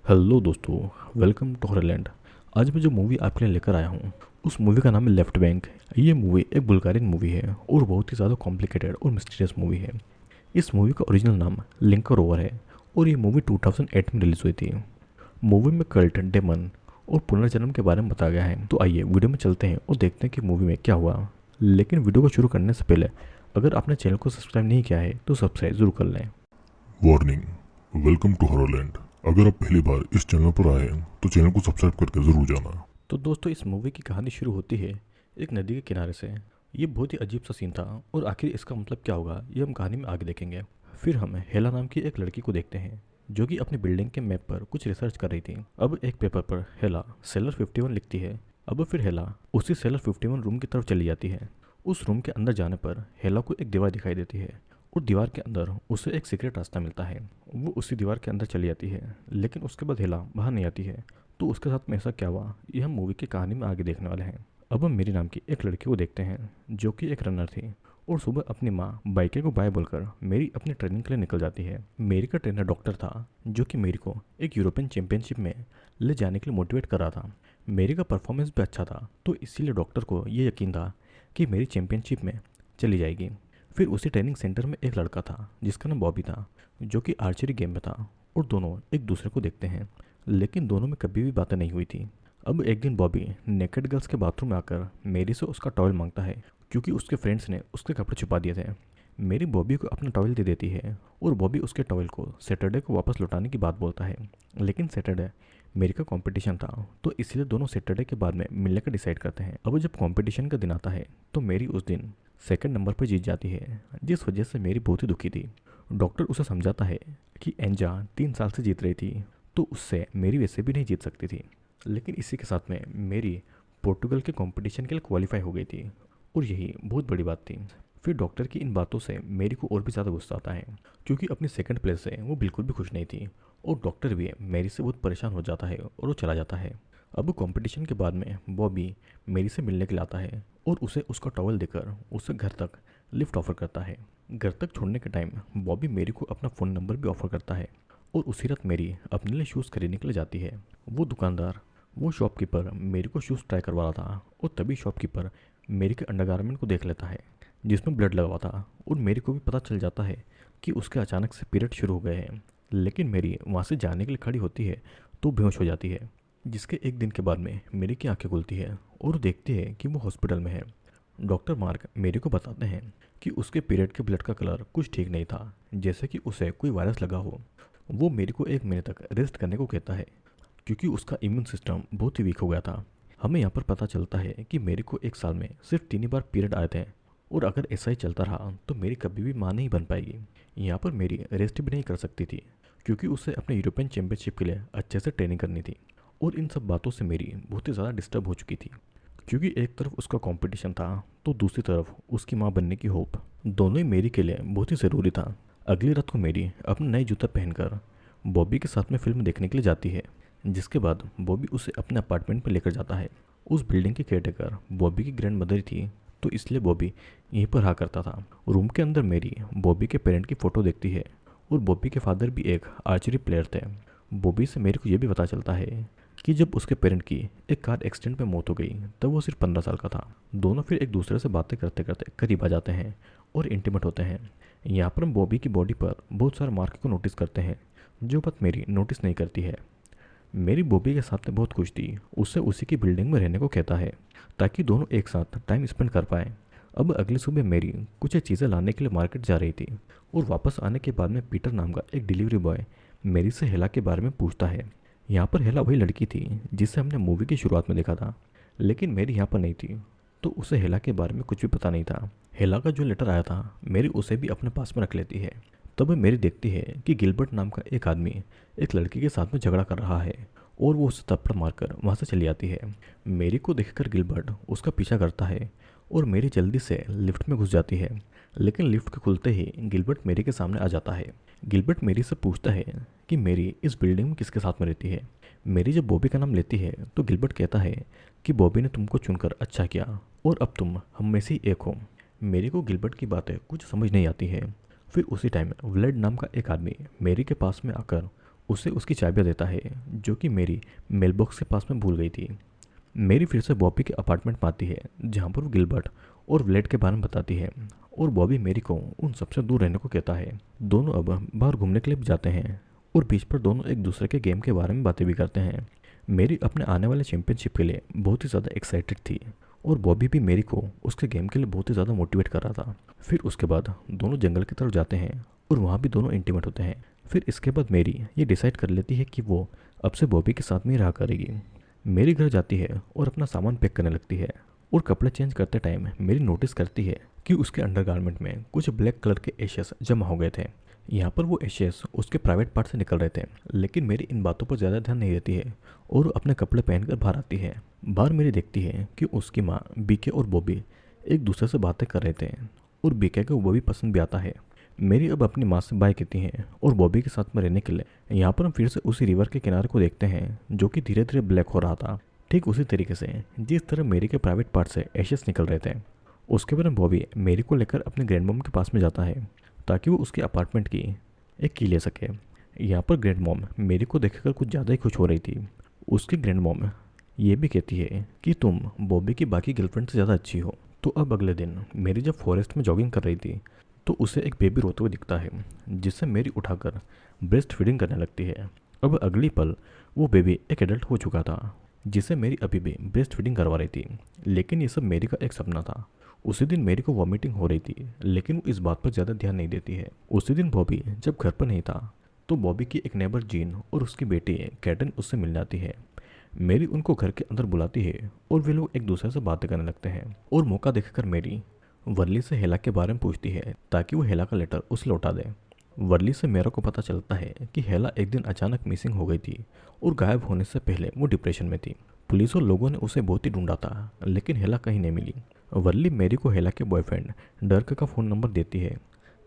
Hello दोस्तों, welcome to हॉररलैंड। आज मैं जो मूवी आपके लिए लेकर आया हूँ उस मूवी का नाम है लेफ्ट बैंक। ये मूवी एक बुल्गारियन मूवी है और बहुत ही ज़्यादा कॉम्प्लिकेटेड और मिस्टीरियस मूवी है। इस मूवी का ओरिजिनल नाम लिंकर ओवर है और ये मूवी 2008 में रिलीज़ हुई थी। मूवी में कल्ट, डेमन और पुनर्जन्म के बारे में बताया गया है। तो आइए वीडियो में चलते हैं और देखते हैं कि मूवी में क्या हुआ। लेकिन वीडियो को शुरू करने से पहले अगर आपने चैनल को सब्सक्राइब नहीं किया है तो सब्सक्राइब जरूर कर लें। Warning, welcome to Horrorland. अगर आप पहली बार इस चैनल पर आए हैं तो चैनल को सब्सक्राइब करके ज़रूर जाना। तो दोस्तों, इस मूवी की कहानी शुरू होती है एक नदी के किनारे से। ये बहुत ही अजीब सा सीन था और आखिर इसका मतलब क्या होगा ये हम कहानी में आगे देखेंगे। फिर हम हेला नाम की एक लड़की को देखते हैं जो कि अपनी बिल्डिंग के मैप पर कुछ रिसर्च कर रही थी। अब एक पेपर पर हेला सेलर 51 लिखती है। अब फिर हेला उसी सेलर 51 रूम की तरफ चली जाती है। उस रूम के अंदर जाने पर हेला को एक दीवार दिखाई देती है और दीवार के अंदर उसे एक सीक्रेट रास्ता मिलता है। वो उसी दीवार के अंदर चली जाती है, लेकिन उसके बाद हेला बाहर नहीं आती है। तो उसके साथ में ऐसा क्या हुआ ये हम मूवी की कहानी में आगे देखने वाले हैं। अब हम मेरी नाम की एक लड़की को देखते हैं जो कि एक रनर थी और सुबह अपनी माँ बाइके को बाय बोलकर मेरी अपनी ट्रेनिंग के लिए निकल जाती है। मेरी का ट्रेनर डॉक्टर था जो कि मेरी को एक यूरोपियन चैंपियनशिप में ले जाने के लिए मोटिवेट कर रहा था। मेरी का परफॉर्मेंस भी अच्छा था तो इसीलिए डॉक्टर को ये यकीन था कि मेरी चैंपियनशिप में चली जाएगी। फिर उसी ट्रेनिंग सेंटर में एक लड़का था जिसका नाम बॉबी था जो कि आर्चरी गेम में था और दोनों एक दूसरे को देखते हैं, लेकिन दोनों में कभी भी बातें नहीं हुई थी। अब एक दिन बॉबी नेकेड गर्ल्स के बाथरूम में आकर मेरी से उसका टॉवल मांगता है क्योंकि उसके फ्रेंड्स ने उसके कपड़े छुपा दिए थे। मेरी बॉबी को अपना टॉवल दे देती है और बॉबी उसके टॉवल को सैटरडे को वापस लौटाने की बात बोलता है। लेकिन सैटरडे मेरी का कंपटीशन था तो इसलिए दोनों सैटरडे के बाद में मिलने का डिसाइड करते हैं। अब जब कंपटीशन का दिन आता है तो मेरी उस दिन सेकंड नंबर पर जीत जाती है, जिस वजह से मेरी बहुत ही दुखी थी। डॉक्टर उसे समझाता है कि एंजा 3 साल से जीत रही थी तो उससे मेरी वैसे भी नहीं जीत सकती थी। लेकिन इसी के साथ में मेरी पोर्टुगल के कंपटीशन के लिए क्वालिफाई हो गई थी और यही बहुत बड़ी बात थी। फिर डॉक्टर की इन बातों से मेरी को और भी ज़्यादा गुस्सा आता है क्योंकि अपनी सेकंड प्लेस से वो बिल्कुल भी खुश नहीं थी और डॉक्टर भी मेरी से बहुत परेशान हो जाता है और वो चला जाता है। अब कंपटीशन के बाद में बॉबी मेरी से मिलने के लिए आता है और उसे उसका टॉवल देकर उसे घर तक लिफ्ट ऑफर करता है। घर तक छोड़ने के टाइम बॉबी मेरी को अपना फ़ोन नंबर भी ऑफर करता है और उसी रात मेरी अपने लिए शूज़ खरीदने के लिए जाती है। वो शॉपकीपर मेरी को शूज़ ट्राई करवा रहा था और तभी शॉपकीपर मेरी के अंडरगारमेंट को देख लेता है जिसमें ब्लड लगा हुआ था और मेरी को भी पता चल जाता है कि उसके अचानक से पीरियड शुरू हो गए हैं। लेकिन मेरी वहाँ से जाने के लिए खड़ी होती है तो बेहोश हो जाती है, जिसके एक दिन के बाद में मेरी की आंखें खुलती है और देखती है कि वो हॉस्पिटल में है। डॉक्टर मार्क मेरी को बताते हैं कि उसके पीरियड के ब्लड का कलर कुछ ठीक नहीं था, जैसे कि उसे कोई वायरस लगा हो। वो मेरी को 1 महीने तक रेस्ट करने को कहता है क्योंकि उसका इम्यून सिस्टम बहुत ही वीक हो गया था। हमें यहाँ पर पता चलता है कि मेरी को 1 साल में सिर्फ 3 ही बार पीरियड आए थे और अगर ऐसा ही चलता रहा तो मेरी कभी भी माँ नहीं बन पाएगी। यहाँ पर मेरी रेस्ट भी नहीं कर सकती थी क्योंकि उसे अपने यूरोपियन चैंपियनशिप के लिए अच्छे से ट्रेनिंग करनी थी। और इन सब बातों से मेरी बहुत ही ज़्यादा डिस्टर्ब हो चुकी थी क्योंकि एक तरफ उसका कंपटीशन था तो दूसरी तरफ उसकी माँ बनने की होप। दोनों ही मेरी के लिए बहुत ही ज़रूरी था। अगली रात को मेरी अपने नए जूता पहनकर बॉबी के साथ में फिल्म देखने के लिए जाती है, जिसके बाद बॉबी उसे अपने अपार्टमेंट में लेकर जाता है। उस बिल्डिंग की केयरटेकर बॉबी की ग्रैंड मदर थी तो इसलिए बॉबी यहीं पर रहा करता था। रूम के अंदर मेरी बॉबी के पेरेंट की फ़ोटो देखती है और बॉबी के फादर भी एक आर्चरी प्लेयर थे। बॉबी से मेरे को ये भी पता चलता है कि जब उसके पेरेंट की एक कार एक्सीडेंट में मौत हो गई तब वो सिर्फ 15 साल का था। दोनों फिर एक दूसरे से बातें करते करते करीब आ जाते हैं और इंटीमेट होते हैं। यहाँ पर हम बॉबी की बॉडी पर बहुत सारे मार्क को नोटिस करते हैं जो बात मेरी नोटिस नहीं करती है। मेरी बॉबी के साथ बहुत खुश थी, उससे उसी की बिल्डिंग में रहने को कहता है ताकि दोनों एक साथ टाइम स्पेंड कर पाएँ। अब अगली सुबह मेरी कुछ चीज़ें लाने के लिए मार्केट जा रही थी और वापस आने के बाद में पीटर नाम का एक डिलीवरी बॉय मेरी से हेला के बारे में पूछता है। यहाँ पर हेला वही लड़की थी जिसे हमने मूवी की शुरुआत में देखा था, लेकिन मेरी यहाँ पर नहीं थी तो उसे हेला के बारे में कुछ भी पता नहीं था। हेला का जो लेटर आया था मेरी उसे भी अपने पास में रख लेती है। तब मेरी देखती है कि गिलबर्ट नाम का एक आदमी एक लड़की के साथ में झगड़ा कर रहा है और वो उसे थप्पड़ मारकर वहाँ से चली आती है। मेरी को देखकर गिलबर्ट उसका पीछा करता है और मेरी जल्दी से लिफ्ट में घुस जाती है, लेकिन लिफ्ट के खुलते ही गिलबर्ट मेरी के सामने आ जाता है। गिलबर्ट मेरी से पूछता है कि मेरी इस बिल्डिंग में किसके साथ में रहती है। मेरी जब बॉबी का नाम लेती है तो गिलबर्ट कहता है कि बॉबी ने तुमको चुनकर अच्छा किया और अब तुम हम में से ही एक हो। मेरी को गिलबर्ट की बातें कुछ समझ नहीं आती है। फिर उसी टाइम व्लेड नाम का एक आदमी मेरी के पास में आकर उसे उसकी चाबियाँ देता है जो कि मेरी मेल बॉक्स के पास में भूल गई थी। मेरी फिर से बॉबी के अपार्टमेंट में आती है जहाँ पर वो गिलबर्ट और व्लेड के बारे में बताती है और बॉबी मेरी को उन सबसे दूर रहने को कहता है। दोनों अब बाहर घूमने के लिए भी जाते हैं और बीच पर दोनों एक दूसरे के गेम के बारे में बातें भी करते हैं। मेरी अपने आने वाले चैंपियनशिप के लिए बहुत ही ज़्यादा एक्साइटेड थी और बॉबी भी मेरी को उसके गेम के लिए बहुत ही ज़्यादा मोटिवेट कर रहा था। फिर उसके बाद दोनों जंगल की तरफ जाते हैं और वहाँ भी दोनों इंटीमेट होते हैं। फिर इसके बाद मेरी ये डिसाइड कर लेती है कि वो अब से बॉबी के साथ में ही रहा करेगी। मेरी घर जाती है और अपना सामान पैक करने लगती है और कपड़े चेंज करते टाइम मेरी नोटिस करती है कि उसके अंडरगारमेंट में कुछ ब्लैक कलर के एशेस जमा हो गए थे। यहाँ पर वो एशेस उसके प्राइवेट पार्ट से निकल रहे थे, लेकिन मेरी इन बातों पर ज़्यादा ध्यान नहीं देती है और वो अपने कपड़े पहनकर बाहर आती है। बाहर मेरी देखती है कि उसकी माँ बीके और बॉबी एक दूसरे से बातें कर रहे थे और बीके को बॉबी पसंद भी आता है। मेरी अब अपनी माँ से बाय कहती हैं और बॉबी के साथ में रहने के लिए यहाँ पर हम फिर से उसी रिवर के किनारे को देखते हैं जो कि धीरे धीरे ब्लैक हो रहा था, ठीक उसी तरीके से जिस तरह मेरी के प्राइवेट पार्ट से एशेस निकल रहे थे। उसके बाद बॉबी मेरी को लेकर अपने ग्रैंड मॉम के पास में जाता है ताकि वो उसके अपार्टमेंट की एक की ले सके। यहाँ पर ग्रैंड मॉम मेरी को देखकर कुछ ज़्यादा ही खुश हो रही थी। उसकी ग्रैंड मॉम ये भी कहती है कि तुम बॉबी की बाकी गर्लफ्रेंड से ज़्यादा अच्छी हो। तो अब अगले दिन मेरी जब फॉरेस्ट में जॉगिंग कर रही थी तो उसे एक बेबी रोते हुए दिखता है जिससे मेरी उठाकर ब्रेस्ट फीडिंग करने लगती है। अब अगली पल वो बेबी एक एडल्ट हो चुका था जिसे मेरी अभी भी ब्रेस्ट फीडिंग करवा रही थी, लेकिन ये सब मेरी का एक सपना था। उसी दिन मेरी को वॉमिटिंग हो रही थी लेकिन वो इस बात पर ज़्यादा ध्यान नहीं देती है। उसी दिन बॉबी जब घर पर नहीं था तो बॉबी की एक नेबर जीन और उसकी बेटी कैटन उससे मिलने आती है। मेरी उनको घर के अंदर बुलाती है और वे लोग एक दूसरे से बातें करने लगते हैं और मौका देखकर मेरी वर्ली से हेला के बारे में पूछती है ताकि वो हेला का लेटर उसे लौटा दे। वर्ली से मेरा को पता चलता है कि हेला एक दिन अचानक मिसिंग हो गई थी और गायब होने से पहले वो डिप्रेशन में थी। पुलिस और लोगों ने उसे बहुत ही ढूंढा था लेकिन हेला कहीं नहीं मिली। वर्ली मेरी को हेला के बॉयफ्रेंड डर्क का फ़ोन नंबर देती है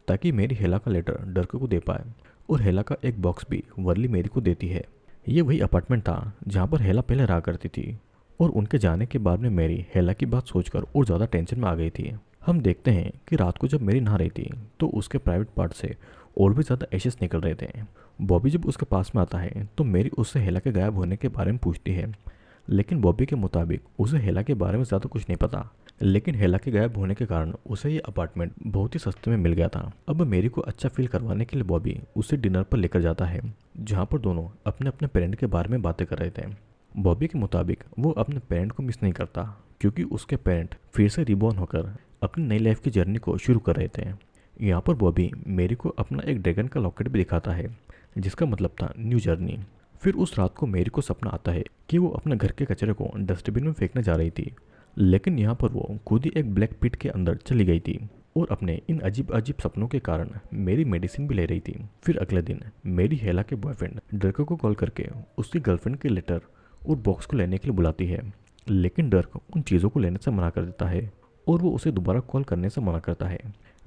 ताकि मेरी हेला का लेटर डर्क को दे पाए और हेला का एक बॉक्स भी वर्ली मेरी को देती है। ये वही अपार्टमेंट था जहाँ पर हेला पहले रहा करती थी और उनके जाने के बाद में मेरी हेला की बात सोचकर और ज़्यादा टेंशन में आ गई थी। हम देखते हैं कि रात को जब मेरी नहा रही थी तो उसके प्राइवेट पार्ट से और भी ज़्यादा एशेस निकल रहे थे। बॉबी जब उसके पास में आता है तो मेरी उससे हेला के गायब होने के बारे में पूछती है, लेकिन बॉबी के मुताबिक उसे हेला के बारे में ज़्यादा कुछ नहीं पता। लेकिन हेला के गायब होने के कारण उसे ये अपार्टमेंट बहुत ही सस्ते में मिल गया था। अब मेरी को अच्छा फील करवाने के लिए बॉबी उसे डिनर पर लेकर जाता है जहाँ पर दोनों अपने अपने पेरेंट के बारे में बातें कर रहे थे। बॉबी के मुताबिक वो अपने पेरेंट को मिस नहीं करता क्योंकि उसके पेरेंट फिर से रिबॉर्न होकर अपनी नई लाइफ की जर्नी को शुरू कर रहे थे। यहाँ पर बॉबी मेरी को अपना एक ड्रैगन का लॉकेट भी दिखाता है जिसका मतलब था न्यू जर्नी। फिर उस रात को मेरी को सपना आता है कि वो अपने घर के कचरे को डस्टबिन में फेंकने जा रही थी, लेकिन यहाँ पर वो खुद ही एक ब्लैक पिट के अंदर चली गई थी और अपने इन अजीब अजीब सपनों के कारण मेरी मेडिसिन भी ले रही थी। फिर अगले दिन मेरी हेला के बॉयफ्रेंड डर्क को कॉल करके उसकी गर्लफ्रेंड के लेटर और बॉक्स को लेने के लिए बुलाती है, लेकिन डर्क उन चीज़ों को लेने से मना कर देता है और वो उसे दोबारा कॉल करने से मना करता है।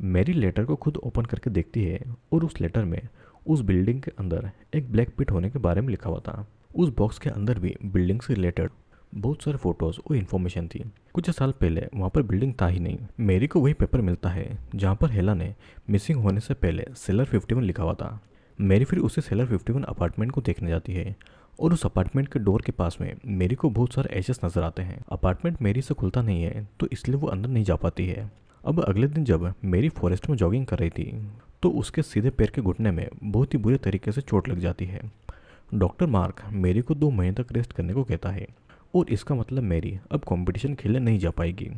मेरी लेटर को खुद ओपन करके देखती है और उस लेटर में उस बिल्डिंग के अंदर एक ब्लैक पिट होने के बारे में लिखा हुआ था। उस बॉक्स के अंदर भी बिल्डिंग से रिलेटेड बहुत सारे फोटोज़ और इन्फॉर्मेशन थी। कुछ साल पहले वहाँ पर बिल्डिंग था ही नहीं। मेरी को वही पेपर मिलता है जहाँ पर हेला ने मिसिंग होने से पहले सेलर 51 लिखा हुआ था। मेरी फिर उसे सेलर 51 अपार्टमेंट को देखने जाती है और उस अपार्टमेंट के डोर के पास में मेरी को बहुत सारे एशेस नजर आते हैं। अपार्टमेंट मेरी से खुलता नहीं है तो इसलिए वो अंदर नहीं जा पाती है। अब अगले दिन जब मेरी फॉरेस्ट में जॉगिंग कर रही थी तो उसके सीधे पैर के घुटने में बहुत ही बुरे तरीके से चोट लग जाती है। डॉक्टर मार्क मेरी को 2 महीने तक रेस्ट करने को कहता है और इसका मतलब मेरी अब कंपटीशन खेलने नहीं जा पाएगी।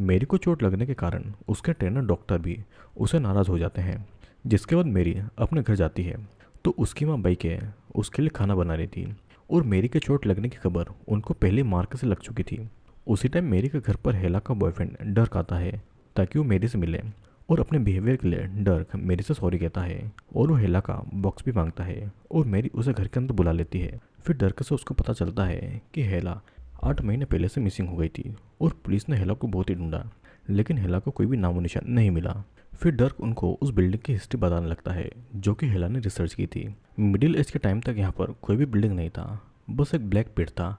मेरी को चोट लगने के कारण उसके ट्रेनर डॉक्टर भी उसे नाराज़ हो जाते हैं। जिसके बाद मेरी अपने घर जाती है तो उसकी माँ बैके उसके लिए खाना बना रही थी और मेरी के चोट लगने की खबर उनको पहले मार्क से लग चुकी थी। उसी टाइम मेरी के घर पर हेला का बॉयफ्रेंड डर्क आता है ताकि वो मेरी से मिले और अपने बिहेवियर के लिए डर्क मेरी से सॉरी कहता है और वो हेला का बॉक्स भी मांगता है और मेरी उसे घर के अंदर बुला लेती है। फिर डर्क से उसको पता चलता है कि हेला 8 महीने पहले से मिसिंग हो गई थी और पुलिस ने हेला को बहुत ही ढूंढा, लेकिन हेला को कोई भी नामो निशान नहीं मिला। फिर डर्क उनको उस बिल्डिंग की हिस्ट्री बताने लगता है जो कि हेला ने रिसर्च की थी। मिडिल एज के टाइम तक यहाँ पर कोई भी बिल्डिंग नहीं था, बस एक ब्लैक पिट था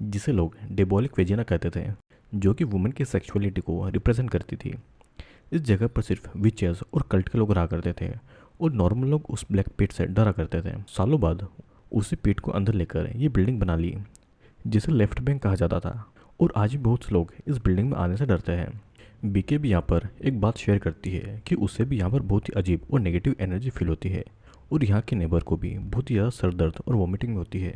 जिसे लोग डेबोलिक वेजिना कहते थे, जो कि वुमेन की सेक्सुअलिटी को रिप्रेजेंट करती थी। इस जगह पर सिर्फ विचेस और कल्ट के लोग रहा करते थे और नॉर्मल लोग उस ब्लैक पिट से डरा करते थे। सालों बाद उसी पीठ को अंदर लेकर ये बिल्डिंग बना ली, जिसे लेफ्ट बैंक कहा जाता था, और आज भी बहुत से लोग इस बिल्डिंग में आने से डरते हैं। बीके भी यहाँ पर एक बात शेयर करती है कि उसे भी यहाँ पर बहुत ही अजीब और नेगेटिव एनर्जी फील होती है, और यहाँ के नेबर को भी बहुत ही ज़्यादा सर दर्द और वॉमिटिंग होती है।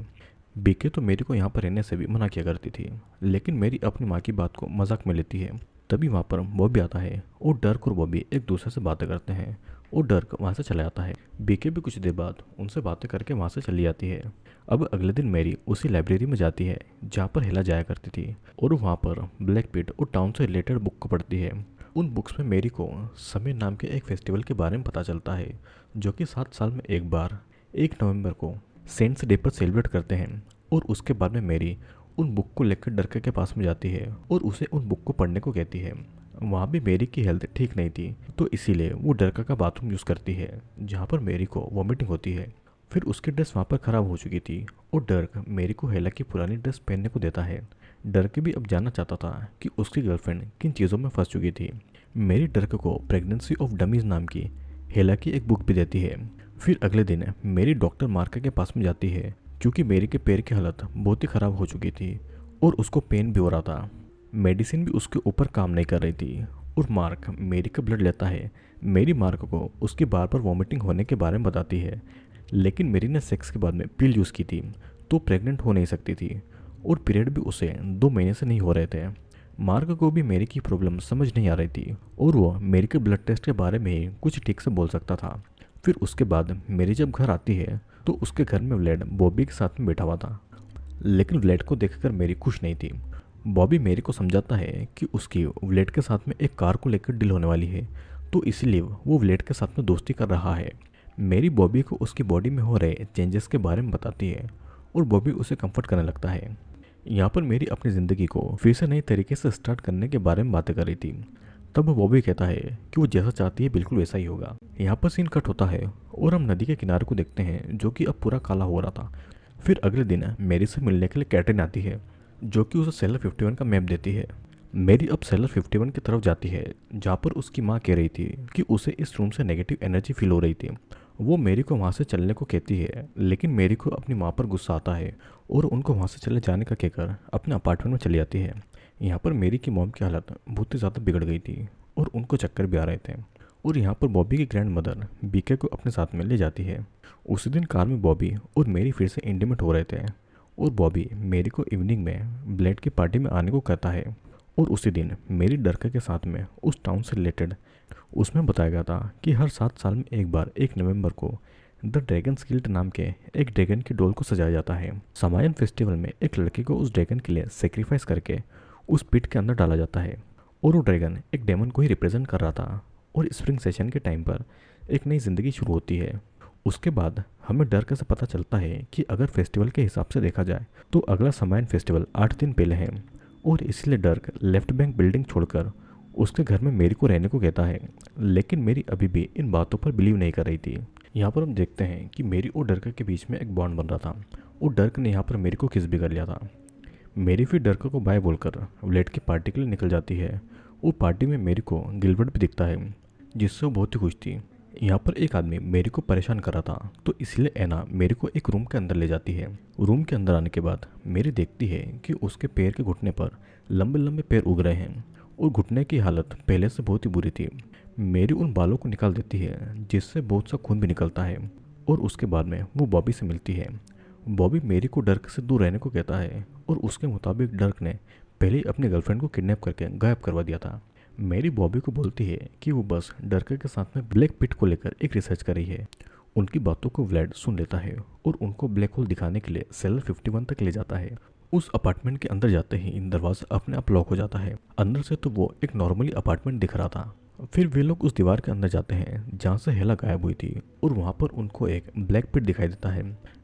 बीके तो मेरी को यहाँ पर रहने से भी मना किया करती थी, लेकिन मेरी अपनी माँ की बात को मजाक में लेती है। तभी वहाँ पर बॉबी आता है और डर्क और बॉबी एक दूसरे से बातें करते हैं, और डर्क वहाँ से चला जाता है। बीके भी कुछ देर बाद उनसे बातें करके वहाँ से चली जाती है। अब अगले दिन मैरी उसी लाइब्रेरी में जाती है जहाँ पर हेला जाया करती थी, और वहाँ पर ब्लैक पिट और टाउन से रिलेटेड बुक को पढ़ती है। उन बुक्स में मेरी को समय नाम के एक फेस्टिवल के बारे में पता चलता है, जो कि 7 साल में एक बार 1 नवंबर को सेंट्स डे पर सेलिब्रेट करते हैं। और उसके बाद में मेरी उन बुक को लेकर डर्क के पास में जाती है और उसे उन बुक को पढ़ने को कहती है। वहाँ भी मेरी की हेल्थ ठीक नहीं थी, तो इसीलिए वो डर्क का बाथरूम यूज़ करती है, जहाँ पर मेरी को वॉमिटिंग होती है। फिर उसकी ड्रेस वहाँ पर ख़राब हो चुकी थी, और डर्क मेरी को हेला की पुरानी ड्रेस पहनने को देता है। डर्क भी अब जानना चाहता था कि उसकी गर्लफ्रेंड किन चीज़ों में फंस चुकी थी। मेरी डर्क को प्रेगनेंसी ऑफ डमीज नाम की हेला की एक बुक भी देती है। फिर अगले दिन मेरी डॉक्टर मार्का के पास में जाती है, क्योंकि मेरी के पैर की हालत बहुत ही ख़राब हो चुकी थी और उसको पेन भी हो रहा था। मेडिसिन भी उसके ऊपर काम नहीं कर रही थी, और मार्क मेरी का ब्लड लेता है। मेरी मार्क को उसकी बार बार वॉमिटिंग होने के बारे में बताती है, लेकिन मेरी ने सेक्स के बाद में पिल यूज़ की थी, तो प्रेग्नेंट हो नहीं सकती थी, और पीरियड भी उसे 2 महीने से नहीं हो रहे थे। मार्क को भी मेरी की प्रॉब्लम समझ नहीं आ रही थी, और वो मेरी के ब्लड टेस्ट के बारे में ही कुछ ठीक से बोल सकता था। फिर उसके बाद मेरी जब घर आती है तो उसके घर में व्लेड बॉबी के साथ में बैठा हुआ था, लेकिन व्लेड को देखकर मेरी खुश नहीं थी। बॉबी मेरी को समझाता है कि उसकी व्लेड के साथ में एक कार को लेकर डील होने वाली है, तो इसीलिए वो व्लेड के साथ में दोस्ती कर रहा है। मेरी बॉबी को उसकी बॉडी में हो रहे चेंजेस के बारे में बताती है, और बॉबी उसे कंफर्ट करने लगता है। यहाँ पर मेरी अपनी ज़िंदगी को फिर से नए तरीके से स्टार्ट करने के बारे में बातें कर रही थी। तब बॉबी कहता है कि वो जैसा चाहती है बिल्कुल वैसा ही होगा। यहाँ पर सीन कट होता है और हम नदी के किनारे को देखते हैं, जो कि अब पूरा काला हो रहा था। फिर अगले दिन मेरी से मिलने के लिए कैटरीन आती है, जो कि उसे सेलर 51 का मैप देती है। मेरी अब सेलर 51 की तरफ जाती है, जहाँ पर उसकी माँ कह रही थी कि उसे इस रूम से नेगेटिव एनर्जी फील हो रही थी। वो मेरी को वहाँ से चलने को कहती है, लेकिन मेरी को अपनी माँ पर गुस्सा आता है और उनको वहाँ से चले जाने का कहकर अपने अपार्टमेंट में चली जाती है। यहाँ पर मेरी की मॉम की हालत बहुत ही ज़्यादा बिगड़ गई थी और उनको चक्कर भी आ रहे थे, और यहाँ पर बॉबी की ग्रैंड मदर बीके को अपने साथ में ले जाती है। उसी दिन कार में बॉबी और मेरी फिर से इंटीमेट हो रहे थे, और बॉबी मेरी को इवनिंग में ब्लेड की पार्टी में आने को कहता है। और उसी दिन मेरी डर्क के साथ में उस टाउन से रिलेटेड उसमें बताया गया था कि हर 7 साल में एक बार 1 नवंबर को द ड्रैगन स्किल्ट नाम के एक ड्रैगन की डोल को सजाया जाता है। समायन फेस्टिवल में एक लड़की को उस ड्रैगन के लिए सेक्रीफाइस करके उस पिट के अंदर डाला जाता है, और वो ड्रैगन एक डेमन को ही रिप्रेजेंट कर रहा था। और स्प्रिंग सेशन के टाइम पर एक नई ज़िंदगी शुरू होती है। उसके बाद हमें डर्क से पता चलता है कि अगर फेस्टिवल के हिसाब से देखा जाए तो अगला समायन फेस्टिवल 8 दिन पहले है, और इसलिए डर्क लेफ्ट बैंक बिल्डिंग छोड़कर उसके घर में मेरी को रहने को कहता है। लेकिन मेरी अभी भी इन बातों पर बिलीव नहीं कर रही थी। यहाँ पर हम देखते हैं कि मेरी और डर्क के बीच में एक बॉन्ड बन रहा था, और डर्क ने यहाँ पर मेरी को किस भी कर लिया था। मेरी फिर डर्क को बाय बोलकर व्लेड की पार्टी के लिए निकल जाती है। वो पार्टी में मेरी को गिलबर्ट भी दिखता है, जिससे वो बहुत ही खुश थी। यहाँ पर एक आदमी मेरी को परेशान कर रहा था, तो इसलिए एना मेरी को एक रूम के अंदर ले जाती है। रूम के अंदर आने के बाद मेरी देखती है कि उसके पैर के घुटने पर लंबे लंबे पैर उग रहे हैं, और घुटने की हालत पहले से बहुत ही बुरी थी। मेरी उन बालों को निकाल देती है, जिससे बहुत सा खून भी निकलता है, और उसके बाद में वो बॉबी से मिलती है। बॉबी मेरी को डर्क से दूर रहने को कहता है, और उसके मुताबिक डर्क ने पहले ही अपनी गर्लफ्रेंड को किडनैप करके गायब करवा दिया था। मेरी बॉबी को बोलती है कि वो बस डर्क के साथ में ब्लैक पिट को लेकर एक रिसर्च कर रही है। उनकी बातों को व्लेड सुन लेता है और उनको ब्लैक होल दिखाने के लिए सेलर 51 तक ले जाता है। उस अपार्टमेंट के अंदर जाते ही दरवाजा अपने आप लॉक हो जाता है। अंदर से तो वो एक नॉर्मली अपार्टमेंट दिख रहा था। फिर वे लोग उस दीवार के अंदर जाते हैं जहाँ से हेला गायब हुई थी, और वहाँ पर उनको एक ब्लैक पिट दिखाई देता है।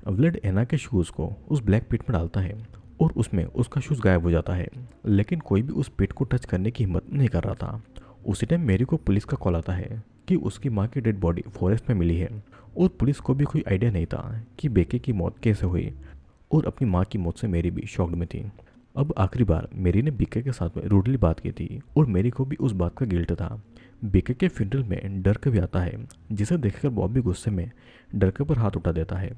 व्लेड एना के शूज़ को उस ब्लैक पिट में डालता है, और उसमें उसका शूज़ गायब हो जाता है, लेकिन कोई भी उस पिट को टच करने की हिम्मत नहीं कर रहा था। उसी टाइम मेरी को पुलिस का कॉल आता है कि उसकी माँ की डेड बॉडी फॉरेस्ट में मिली है, और पुलिस को भी कोई आइडिया नहीं था कि बेके की मौत कैसे हुई, और अपनी माँ की मौत से मेरी भी शॉक्ड में थी। अब आखिरी बार मेरी ने बीके के साथ में रूडली बात की थी, और मेरी को भी उस बात का गिल्ट था। बीके के फ्यूनरल में डर्क भी आता है, जिसे देखकर बॉबी गुस्से में डर्क पर हाथ उठा देता है।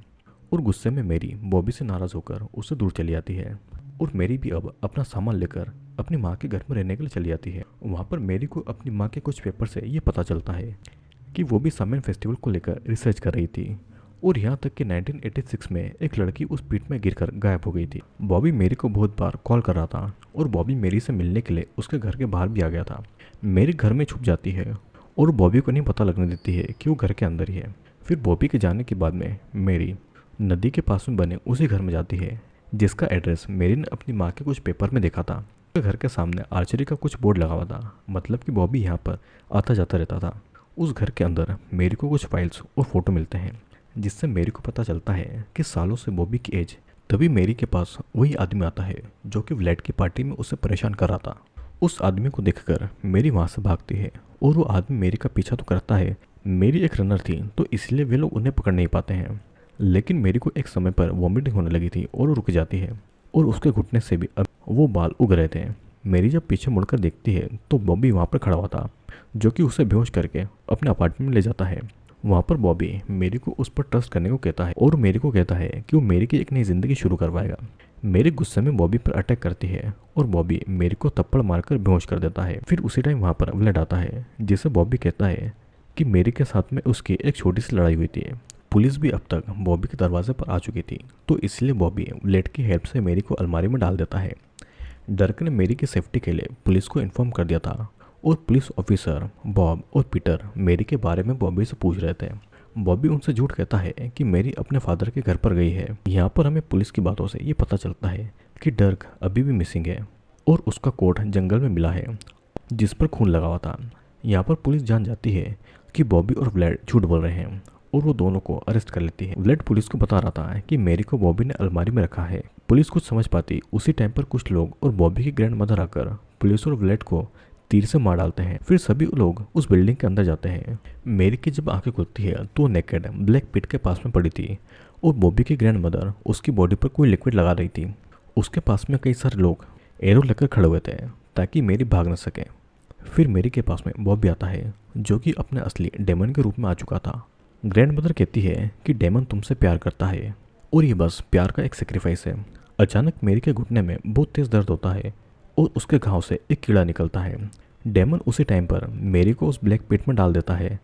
और गुस्से में मेरी बॉबी से नाराज़ होकर उससे दूर चली जाती है और मेरी भी अब अपना सामान लेकर अपनी माँ के घर में रहने के लिए चली जाती है। वहाँ पर मेरी को अपनी माँ के कुछ पेपर से ये पता चलता है कि वो भी सामेन फेस्टिवल को लेकर रिसर्च कर रही थी और यहाँ तक कि 1986 में एक लड़की उस पीट में गिरकर गायब हो गई थी। बॉबी मेरी को बहुत बार कॉल कर रहा था और बॉबी मेरी से मिलने के लिए उसके घर के बाहर भी आ गया था। मेरी घर में छुप जाती है और बॉबी को नहीं पता लगने देती है कि वो घर के अंदर ही है। फिर बॉबी के जाने के बाद में मेरी नदी के पास में बने उसी घर में जाती है जिसका एड्रेस मेरी ने अपनी माँ के कुछ पेपर में देखा था। घर के सामने आर्चरी का कुछ बोर्ड लगा हुआ था, मतलब कि बॉबी यहाँ पर आता जाता रहता था। उस घर के अंदर मेरी को कुछ फाइल्स और फोटो मिलते हैं जिससे मेरी को पता चलता है कि सालों से बॉबी की एज। तभी मेरी के पास वही आदमी आता है जो कि व्लेड की पार्टी में उसे परेशान कर रहा था। उस आदमी को देखकर मेरी वहाँ से भागती है और वो आदमी मेरी का पीछा तो करता है। मेरी एक रनर थी तो इसलिए वे लोग उन्हें पकड़ नहीं पाते हैं, लेकिन मेरी को एक समय पर वॉमिटिंग होने लगी थी और वो रुक जाती है और उसके घुटने से भी अब वो बाल उग रहे थे। मेरी जब पीछे मुड़कर देखती है तो बॉबी वहाँ पर खड़ा हुआ था जो कि उसे बेहोश करके अपने अपार्टमेंट में ले जाता है। वहाँ पर बॉबी मेरी को उस पर ट्रस्ट करने को कहता है और मेरी को कहता है कि वो मेरी की एक नई जिंदगी शुरू करवाएगा। मेरी गुस्से में बॉबी पर अटैक करती है और बॉबी मेरी को थप्पड़ मारकर बेहोश कर देता है। फिर उसी टाइम वहाँ पर व्लेड आता है जिसे बॉबी कहता है कि मेरी के साथ में उसकी एक छोटी सी लड़ाई हुई थी। पुलिस भी अब तक बॉबी के दरवाजे पर आ चुकी थी तो इसलिए बॉबी व्लेड की हेल्प से मेरी को अलमारी में डाल देता है। डर्क ने मेरी की सेफ्टी के लिए पुलिस को इन्फॉर्म कर दिया था और पुलिस ऑफिसर बॉब और पीटर मेरी के बारे में बॉबी से पूछ रहे थे। बॉबी उनसे झूठ कहता है कि मेरी अपने फादर के घर पर गई है। यहाँ पर हमें पुलिस की बातों से ये पता चलता है कि डर्क अभी भी मिसिंग है और उसका कोट जंगल में मिला है जिस पर खून लगा हुआ था। यहाँ पर पुलिस जान जाती है कि बॉबी और व्लेड झूठ बोल रहे हैं और वो दोनों को अरेस्ट कर लेती है। व्लेड पुलिस को बता रहा था कि मेरी को बॉबी ने अलमारी में रखा है। पुलिस कुछ समझ पाती उसी टाइम पर कुछ लोग और बॉबी की ग्रैंड मदर आकर पुलिस और व्लेड को तीर से मार डालते हैं। फिर सभी लोग उस बिल्डिंग के अंदर जाते हैं। मेरी की जब आंखें खुलती है तो नेकेड ब्लैक पिट के पास में पड़ी थी और बॉबी की ग्रैंड मदर उसकी बॉडी पर कोई लिक्विड लगा रही थी। उसके पास में कई सारे लोग एरो लेकर खड़े हुए थे ताकि मेरी भाग न सके। फिर मेरी के पास में बॉबी आता है जो कि अपने असली डेमन के रूप में आ चुका था। ग्रैंड मदर कहती है कि डेमन तुमसे प्यार करता है और ये बस प्यार का एक सेक्रीफाइस है। अचानक मेरी के घुटने में बहुत तेज दर्द होता है और उसके घाव से एक कीड़ा निकलता है। डेमन उसी टाइम पर मेरी को उस ब्लैक पिट में डाल देता है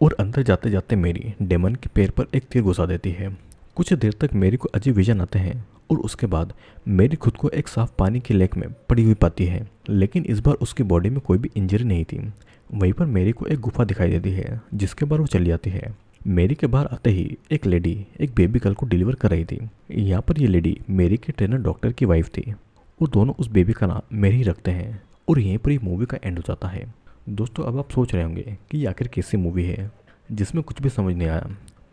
और अंदर जाते जाते मेरी डेमन के पैर पर एक तीर घुसा देती है। कुछ देर तक मेरी को अजीब विजन आते हैं और उसके बाद मेरी खुद को एक साफ पानी की लेक में पड़ी हुई पाती है, लेकिन इस बार उसकी बॉडी में कोई भी इंजरी नहीं थी। वहीं पर मेरी को एक गुफा दिखाई देती है जिसके बाहर वो चली जाती है। मेरी के बाहर आते ही एक लेडी एक बेबी गर्ल को डिलीवर कर रही थी। यहाँ पर ये लेडी मेरी के ट्रेनर डॉक्टर की वाइफ थी और दोनों उस बेबी का नाम मेरी ही रखते हैं और यहीं पर ये मूवी का एंड हो जाता है। दोस्तों अब आप सोच रहे होंगे कि ये आखिर कैसी मूवी है जिसमें कुछ भी समझ नहीं आया,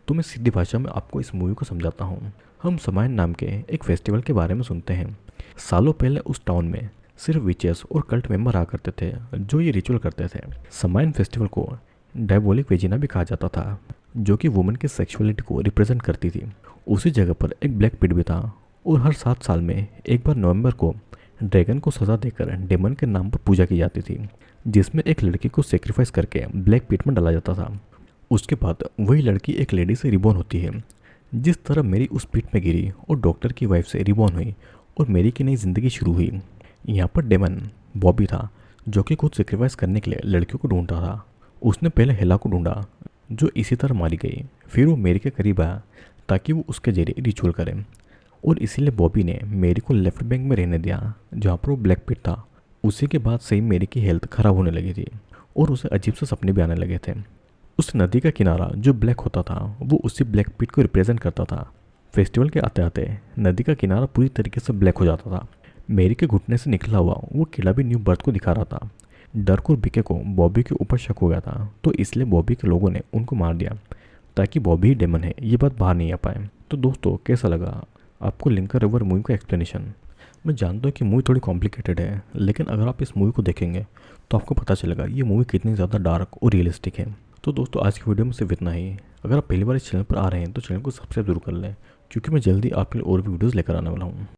तो मैं सीधी भाषा में आपको इस मूवी को समझाता हूँ। हम समायन नाम के एक फेस्टिवल के बारे में सुनते हैं। सालों पहले उस टाउन में सिर्फ विचेस और कल्ट मेंबर आ करते थे जो ये रिचुअल करते थे। समायन फेस्टिवल को डायबोलिक वेजिना भी कहा जाता था जो कि वुमेन की सेक्सुअलिटी को रिप्रेजेंट करती थी। उसी जगह पर एक ब्लैक पिट भी था और हर 7 साल में एक बार नवंबर को ड्रैगन को सजा देकर डेमन के नाम पर पूजा की जाती थी, जिसमें एक लड़की को सेक्रीफाइस करके ब्लैक पिट में डाला जाता था। उसके बाद वही लड़की एक लेडी से रिबॉर्न होती है। जिस तरह मेरी उस पिट में गिरी और डॉक्टर की वाइफ से रिबॉर्न हुई और मेरी की नई जिंदगी शुरू हुई। यहाँ पर डेमन बॉबी था जो कि खुद सेक्रीफाइस करने के लिए लड़कियों को ढूंढता था। उसने पहले हेला को ढूंढा जो इसी तरह मारी गई। फिर वो मेरी के करीब आया ताकि वो उसके जरिए रिचुअल करे और इसीलिए बॉबी ने मेरी को लेफ्ट बैंक में रहने दिया जहाँ पर वो ब्लैक पिट था। उसी के बाद से ही मेरी की हेल्थ खराब होने लगी थी और उसे अजीब से सपने भी आने लगे थे। उस नदी का किनारा जो ब्लैक होता था वो उसी ब्लैक पिट को रिप्रेजेंट करता था। फेस्टिवल के आते आते नदी का किनारा पूरी तरीके से ब्लैक हो जाता था। मेरी के घुटने से निकला हुआ वो कीड़ा भी न्यू बर्थ को दिखा रहा था। डर्क और बीके को बॉबी के ऊपर शक हो गया था तो इसलिए बॉबी के लोगों ने उनको मार दिया ताकि बॉबी ही डेमन है ये बात बाहर नहीं आ पाए। तो दोस्तों कैसा लगा आपको लिंकर रिवर मूवी का एक्सप्लेनेशन? मैं जानता हूँ कि मूवी थोड़ी कॉम्प्लिकेटेड है, लेकिन अगर आप इस मूवी को देखेंगे तो आपको पता चलेगा ये मूवी कितनी ज़्यादा डार्क और रियलिस्टिक है। तो दोस्तों आज की वीडियो में सिर्फ इतना ही। अगर आप पहली बार इस चैनल पर आ रहे हैं तो चैनल को सब्सक्राइब जरूर कर लें क्योंकि मैं जल्दी आपके लिए और भी वीडियोज़ लेकर आने वाला हूँ।